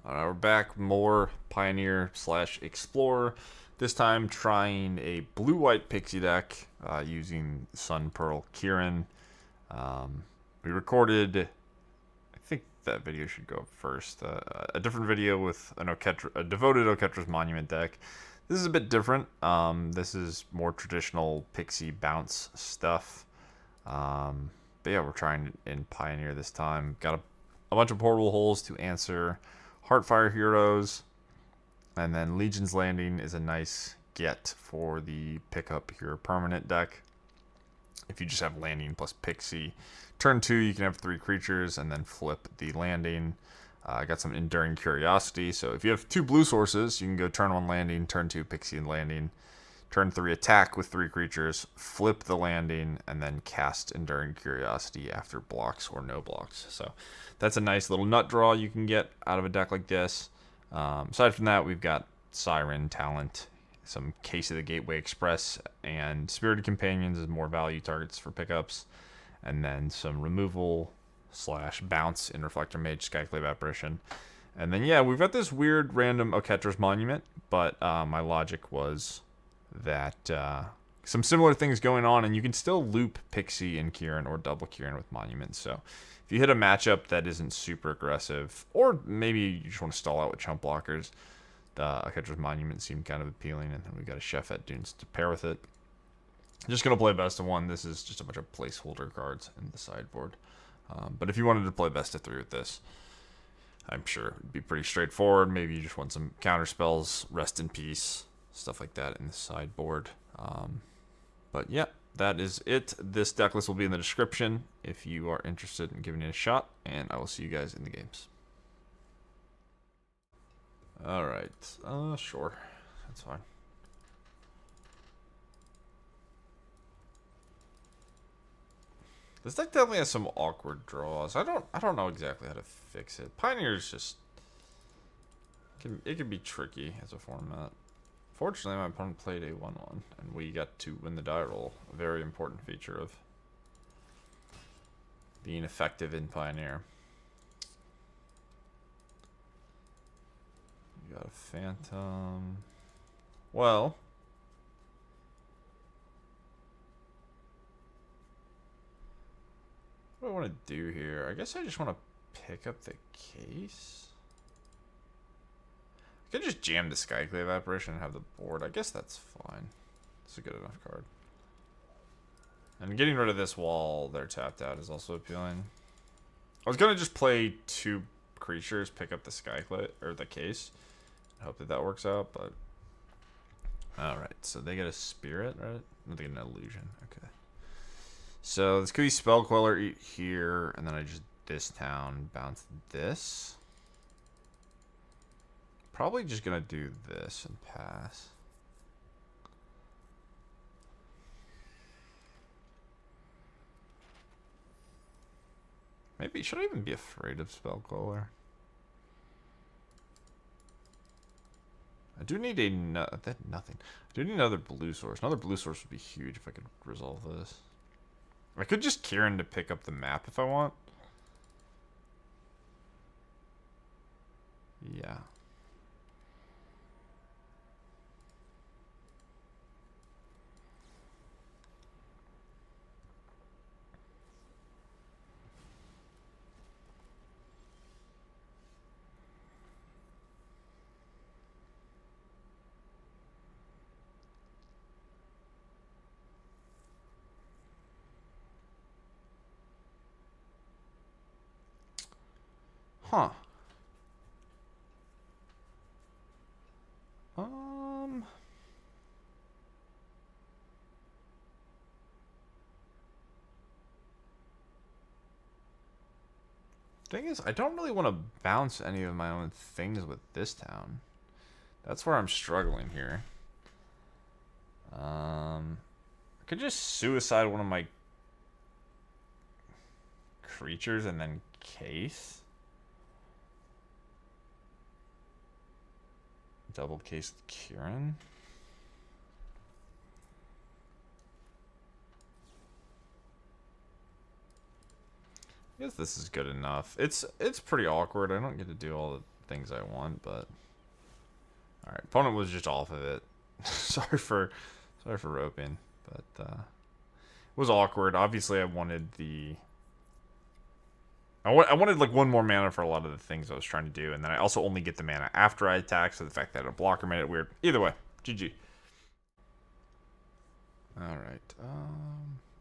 Alright, we're back. More Pioneer slash Explorer. This time trying a blue-white Pixie deck using Sunpearl Kirin. We recorded, I think that video should go up first, a different video with an Oketra, a devoted Oketra's Monument deck. This is a bit different. This is more traditional Pixie bounce stuff. But yeah, we're trying in Pioneer this time. Got a bunch of portal holes to answer Heartfire Heroes, and then Legion's Landing is a nice get for the pickup your permanent deck. If you just have Landing plus Pixie, turn 2 you can have 3 creatures and then flip the Landing. I got some Enduring Curiosity, so if you have 2 blue sources, you can go turn 1 Landing, turn 2 Pixie and Landing, turn 3 attack with 3 creatures, flip the Landing, and then cast Enduring Curiosity after blocks or no blocks. So that's a nice little nut draw you can get out of a deck like this. Aside from that, we've got Siren talent, some Case of the Gateway Express, and Spirited Companions as more value targets for pickups, and then some removal slash bounce in Reflector Mage, Skyclave Apparition. And then yeah, we've got this weird random Oketra's Monument, but my logic was that some similar things going on, and you can still loop Pixie and Kirin or double Kirin with Monument. So if you hit a matchup that isn't super aggressive, or maybe you just want to stall out with chump blockers, the Oketra's Monument seemed kind of appealing, and then we got a Shefet Dunes to pair with it. Just going to play best of 1. This is just a bunch of placeholder cards in the sideboard. But if you wanted to play best of 3 with this, I'm sure it would be pretty straightforward. Maybe you just want some counter spells, Rest in Peace, stuff like that in the sideboard. But yeah, that is it. This deck list will be in the description if you are interested in giving it a shot, and I will see you guys in the games. Alright, sure. That's fine. This deck definitely has some awkward draws. I don't know exactly how to fix it. Pioneer's just it can be tricky as a format. Fortunately, my opponent played a 1-1, and we got to win the die roll. A very important feature of being effective in Pioneer. You got a Phantom. Well, what do I want to do here? I guess I just want to pick up the case. I could just jam the Skyclave Apparition and have the board. I guess that's fine. It's a good enough card. And getting rid of this wall they're tapped out is also appealing. I was going to just play 2 creatures, pick up the Skyclave, or the case. I hope that works out, but... Alright, so they get a Spirit, right? No, they get an Illusion. Okay. So this could be Spell Queller here, and then I just this town bounce this. Probably just gonna do this and pass. Maybe should I even be afraid of Spell Queller? I do need nothing. I do need another blue source. Another blue source would be huge if I could resolve this. I could just Kirin to pick up the map if I want. Yeah. Huh. Thing is, I don't really want to bounce any of my own things with this town. That's where I'm struggling here. I could just suicide one of my creatures and then case. Double case Kirin. I guess this is good enough. It's pretty awkward. I don't get to do all things I want, but all right. Opponent was just off of it. sorry for roping, but it was awkward. Obviously, I wanted the. I wanted like one more mana for a lot of the things I was trying to do, and then I also only get the mana after I attack, so the fact that a blocker made it weird. Either way, GG. All right.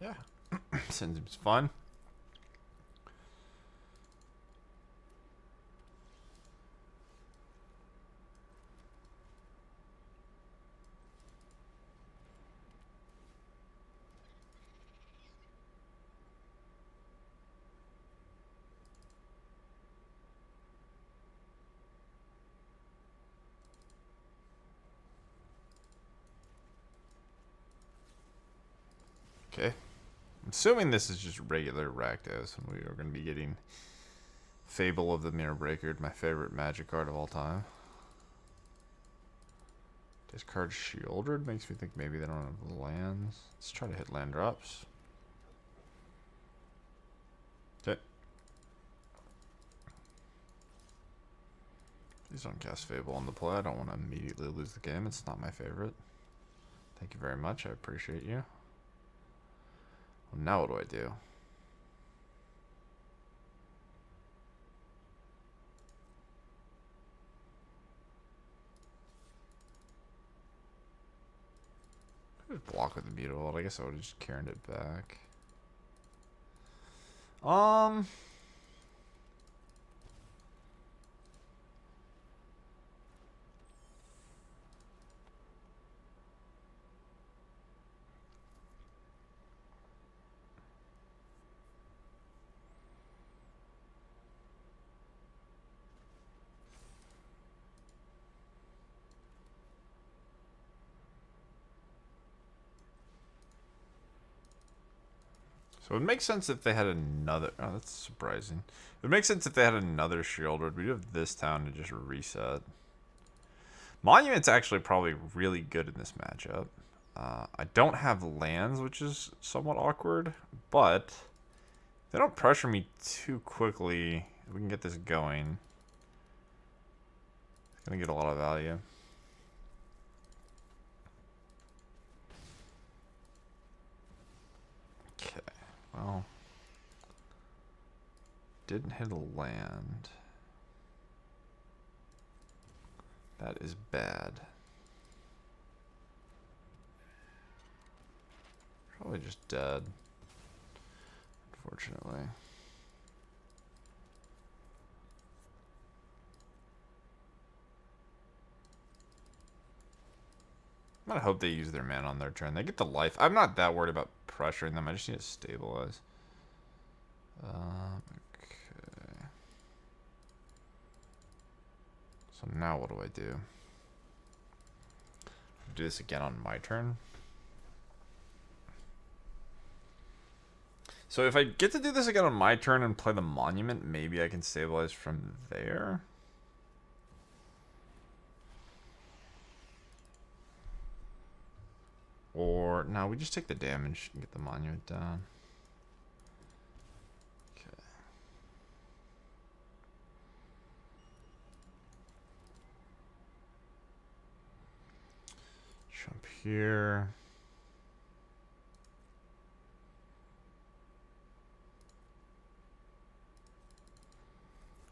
Yeah. Seems fun. Okay. I'm assuming this is just regular Rakdos, and we are going to be getting Fable of the Mirror Breaker, my favorite Magic card of all time. Discard Shieldred makes me think maybe they don't have lands. Let's try to hit land drops. Okay. Please don't cast Fable on the play. I don't want to immediately lose the game. It's not my favorite. Thank you very much. I appreciate you. Well, now what do I do? I just block with the Beautiful. I guess I would have just carried it back. So it would make sense if they had another. Oh, that's surprising. It would make sense if they had another Shieldred. We do have this town to just reset. Monument's actually probably really good in this matchup. I don't have lands, which is somewhat awkward, but if they don't pressure me too quickly, we can get this going. It's gonna get a lot of value. Okay. Well, didn't hit a land. That is bad. Probably just dead, unfortunately. I'm gonna hope they use their mana on their turn. They get the life. I'm not that worried about pressuring them. I just need to stabilize. Okay. So now what do I do? Do this again on my turn. So if I get to do this again on my turn and play the Monument, maybe I can stabilize from there. Or, no, we just take the damage and get the Monument down. Okay. Jump here.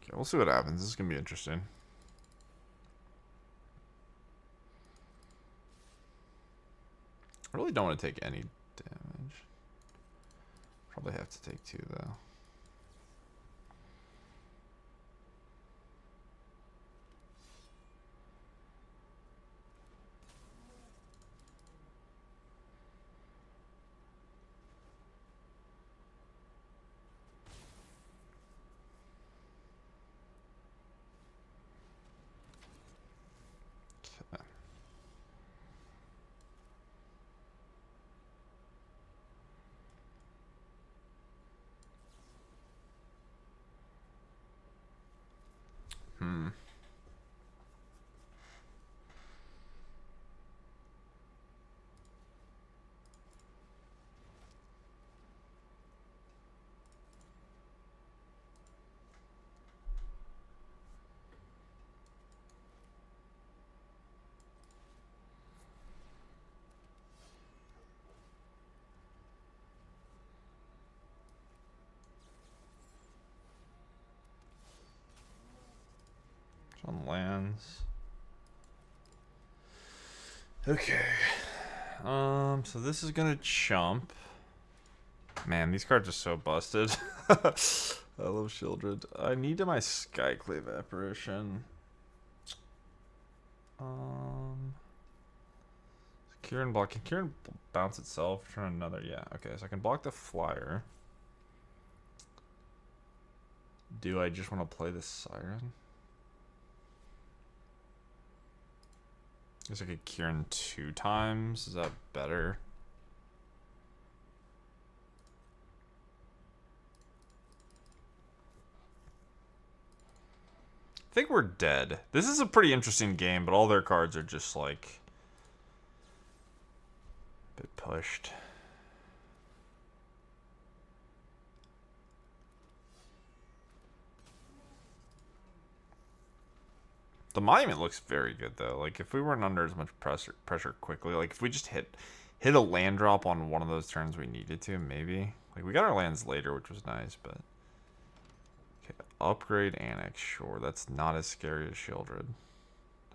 Okay, we'll see what happens. This is going to be interesting. I really don't want to take any damage. Probably have to take 2 though. One lands. Okay. So this is gonna chump. Man, these cards are so busted. I love Shieldred. I need my Skyclave Apparition. Kirin block. Can Kirin bounce itself? Turn another. Yeah. Okay. So I can block the flyer. Do I just want to play the Siren? I guess I could Kirin 2 times. Is that better? I think we're dead. This is a pretty interesting game, but all their cards are just like a bit pushed. The monument looks very good though. Like if we weren't under as much pressure quickly, like if we just hit a land drop on one of those turns we needed to, maybe. Like we got our lands later, which was nice, but okay, upgrade Annex, sure. That's not as scary as Shieldred.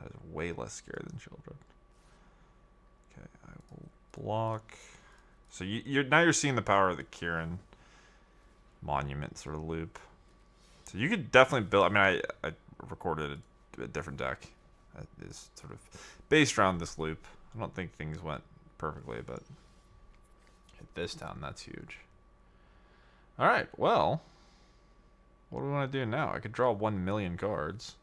That is way less scary than Shieldred. Okay, I will block. So now you're seeing the power of the Kirin monument sort of loop. So you could definitely build. I mean, I recorded a different deck that is sort of based around this loop. I don't think things went perfectly, but hit this down. That's huge. All right. Well, what do we want to do now? I could draw 1 million cards.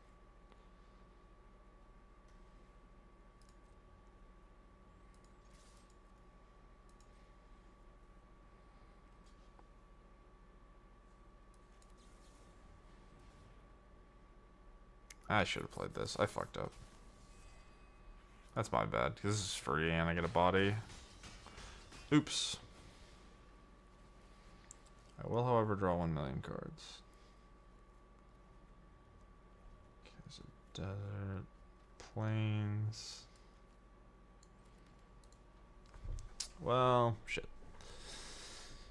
I should have played this. I fucked up. That's my bad, because this is free and I get a body. Oops. I will, however, draw 1 million cards. Okay, so desert, plains. Well, shit.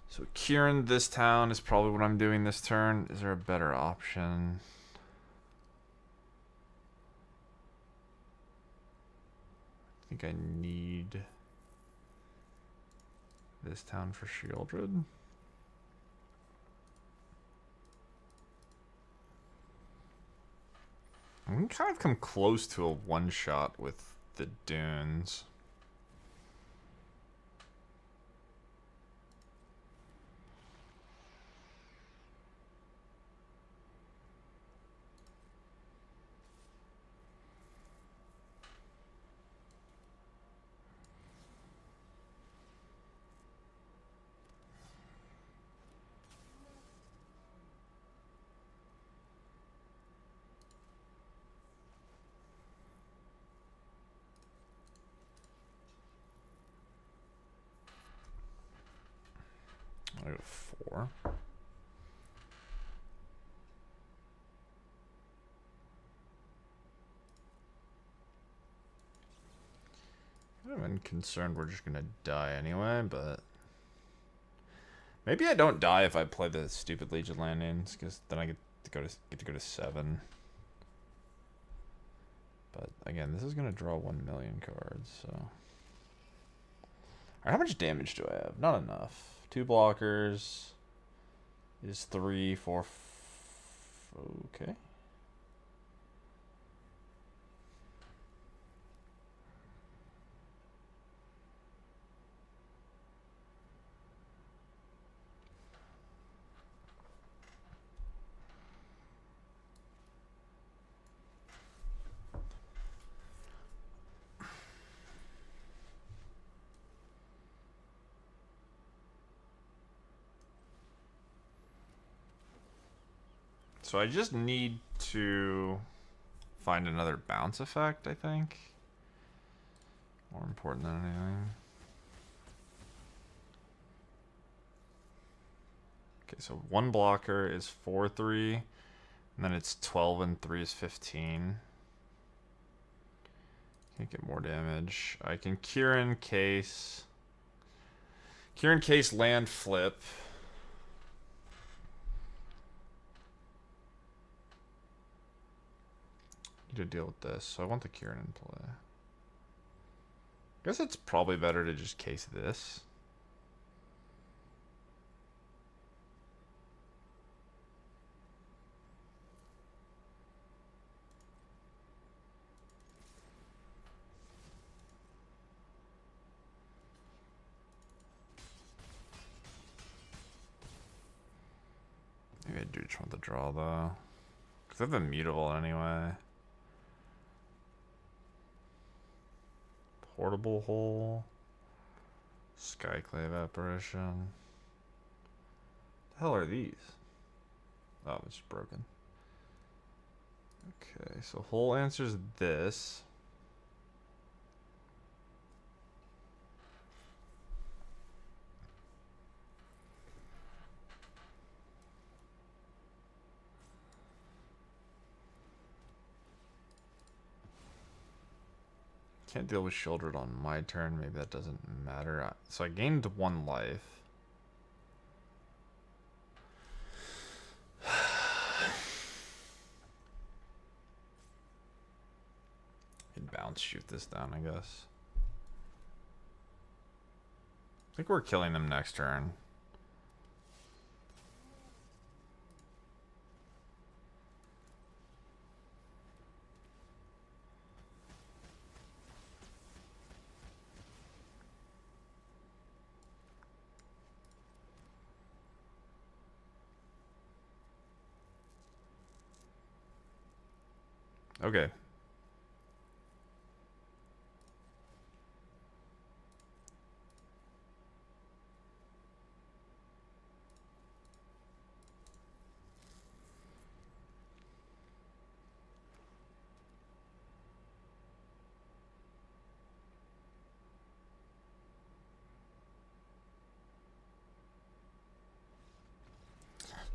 So Kirin this town is probably what I'm doing this turn. Is there a better option? I think I need this town for Shieldred. We can kind of come close to a one-shot with the Dunes. I go 4. I'm concerned we're just gonna die anyway, but maybe I don't die if I play the stupid Legion landings, because then I get to go to 7. But again, this is gonna draw 1 million cards, so. Alright, how much damage do I have? Not enough. 2 blockers is 3, 4. Okay. So I just need to find another bounce effect, I think. More important than anything. Okay, so 1 blocker is 4/3, and then it's 12 and 3 is 15. Can't get more damage. I can Kirin Case. Kirin Case land flip. Need to deal with this, so I want the Kirin in play. I guess it's probably better to just case this. Maybe I do just want the draw though. Because I have immutable anyway. Portable hole. Skyclave Apparition. The hell are these? Oh, it's broken. Okay, so hole answers this. Can't deal with Shouldered on my turn. Maybe that doesn't matter. So I gained 1 life. Could bounce shoot this down, I guess. I think we're killing them next turn. Okay.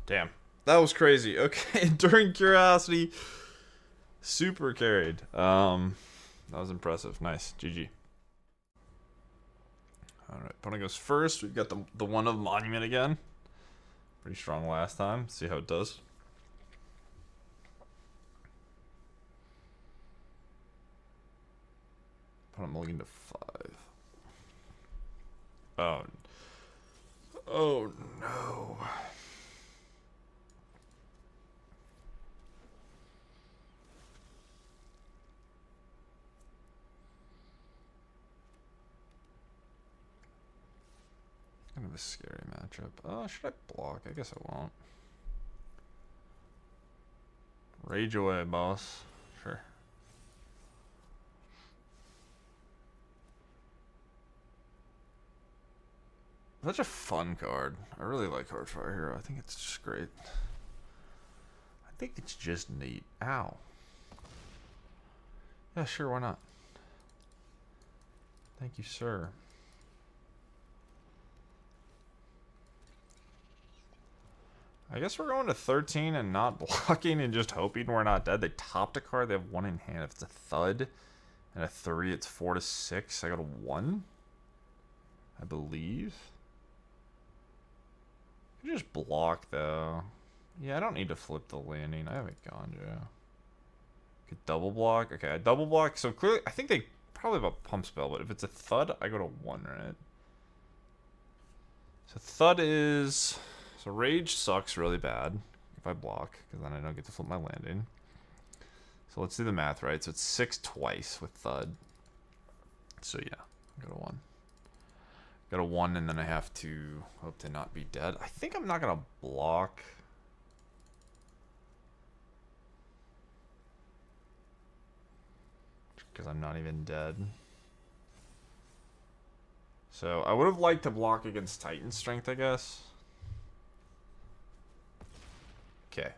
Damn. That was crazy. Okay, Enduring Curiosity. Super carried. That was impressive. Nice. GG. Alright, opponent goes first. We've got the one of Monument again. Pretty strong last time. See how it does. Opponent mulligan to 5. Oh. Oh no. Kind of a scary matchup. Should I block? I guess I won't. Rage away, boss. Sure. Such a fun card. I really like Heartfire Hero. I think it's just great. I think it's just neat. Ow. Yeah, sure, why not? Thank you, sir. I guess we're going to 13 and not blocking and just hoping we're not dead. They topped a card. They have 1 in hand. If it's a thud and a 3, it's 4 to 6. I got a 1, I believe. You just block though. Yeah, I don't need to flip the landing. I have Eiganjo. Could double block. Okay, I double block. So clearly, I think they probably have a pump spell. But if it's a thud, I go to 1, right? So thud is. So Rage sucks really bad if I block, because then I don't get to flip my landing. So let's do the math, right? So it's 6 twice with Thud. So yeah, I got a 1. Got a 1, and then I have to hope to not be dead. I think I'm not going to block. Because I'm not even dead. So I would have liked to block against Titan Strength, I guess. Okay.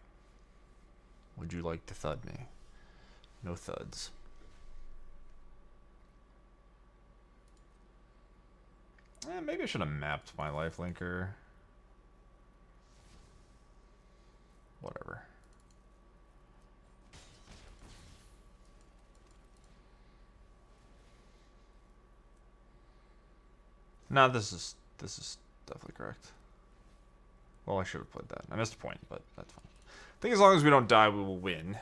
Would you like to thud me? No thuds. Maybe I should have mapped my lifelinker. Whatever. No, this is definitely correct. Well, I should have played that. I missed a point, but that's fine. I think as long as we don't die, we will win.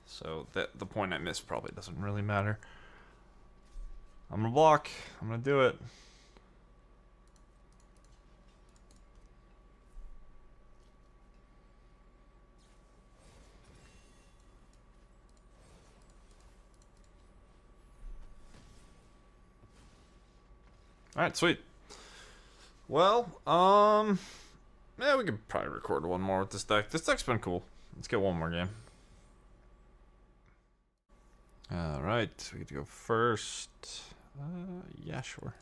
So the point I missed probably doesn't really matter. I'm gonna block. I'm gonna do it. Alright, sweet. Well, yeah, we could probably record one more with this deck. This deck's been cool. Let's get one more game. Alright, we get to go first. Yeah, sure.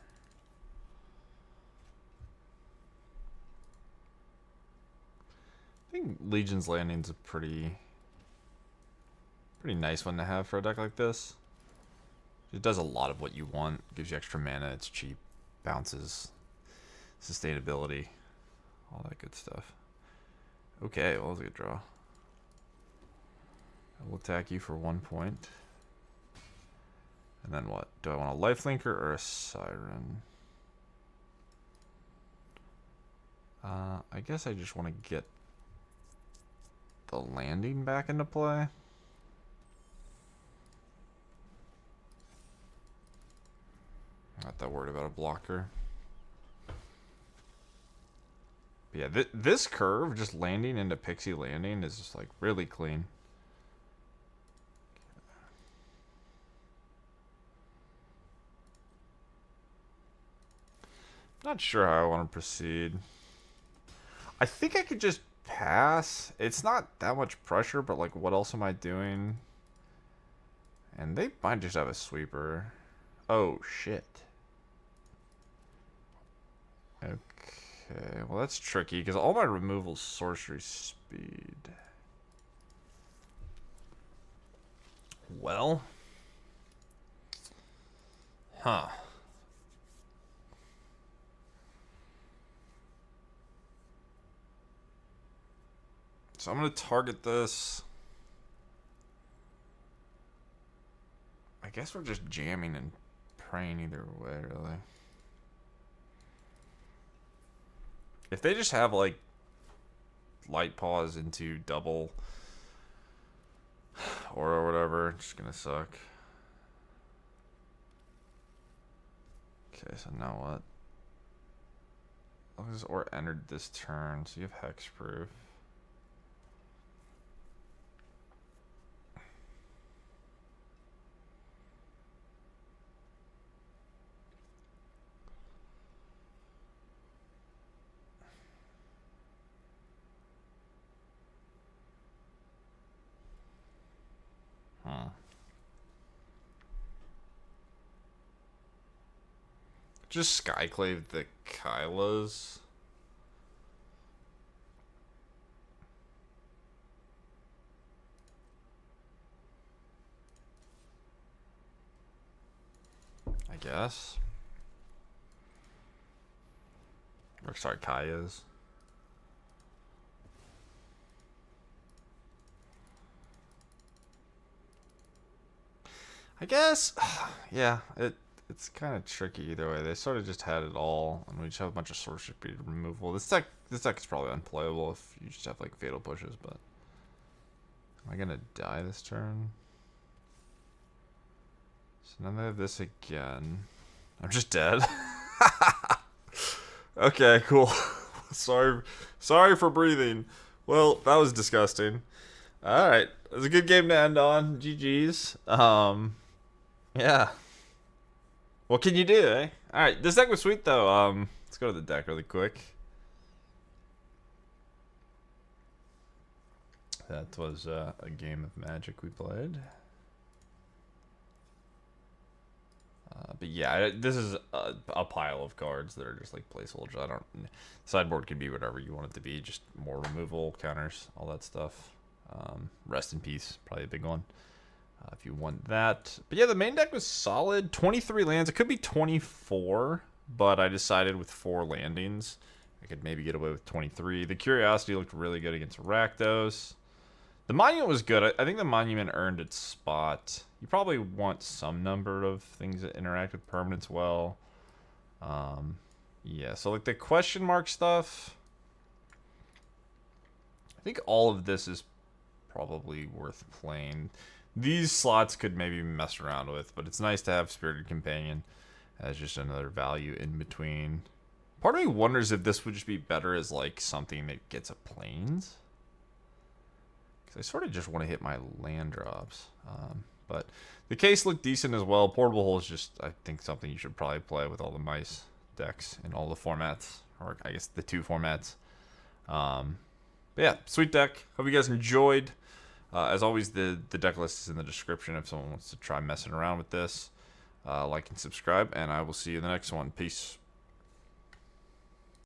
I think Legion's Landing's a pretty nice one to have for a deck like this. It does a lot of what you want. Gives you extra mana, it's cheap, bounces, sustainability, all that good stuff. Okay, well, that was a good draw. I will attack you for 1 point. And then what? Do I want a lifelinker or a siren? I guess I just want to get the landing back into play. Not that worried about a blocker. But yeah, this curve, just landing into Pixie Landing, is just like really clean. Not sure how I want to proceed. I think I could just pass. It's not that much pressure, but like, what else am I doing? And they might just have a sweeper. Oh, shit. Okay, well that's tricky, because all my removal's sorcery speed. Well. Huh. So I'm going to target this. I guess we're just jamming and praying either way, really. If they just have, like, light paws into double or whatever, it's just going to suck. Okay, so now what? Oh, this or entered this turn, so you have hexproof. Huh. Just Skyclave the Kylas. I guess. Or sorry, Kayas. I guess, yeah, it's kind of tricky either way. They sort of just had it all, and we just have a bunch of sorcery speed removal. This deck is probably unplayable if you just have like fatal pushes. But am I gonna die this turn? So now they have this again. I'm just dead. Okay, cool. sorry for breathing. Well, that was disgusting. All right, it was a good game to end on. GG's. Yeah. What can you do, eh? Alright, this deck was sweet, though. Let's go to the deck really quick. That was a game of Magic we played. But yeah, this is a pile of cards that are just like placeholders. Sideboard can be whatever you want it to be. Just more removal, counters, all that stuff. Rest in peace, probably a big one. If you want that. But yeah, the main deck was solid. 23 lands. It could be 24, but I decided with 4 landings, I could maybe get away with 23. The Curiosity looked really good against Rakdos. The Monument was good. I think the Monument earned its spot. You probably want some number of things that interact with permanents well. Yeah, so like the question mark stuff, I think all of this is probably worth playing. These slots could maybe be messed around with, but it's nice to have Spirited Companion as just another value in between. Part of me wonders if this would just be better as like something that gets a planes. Because I sort of just want to hit my land drops. But the case looked decent as well. Portable Hole is just, I think, something you should probably play with all the mice decks in all the formats. Or I guess the 2 formats. But yeah, sweet deck. Hope you guys enjoyed. As always, the deck list is in the description if someone wants to try messing around with this. Like and subscribe, and I will see you in the next one. Peace.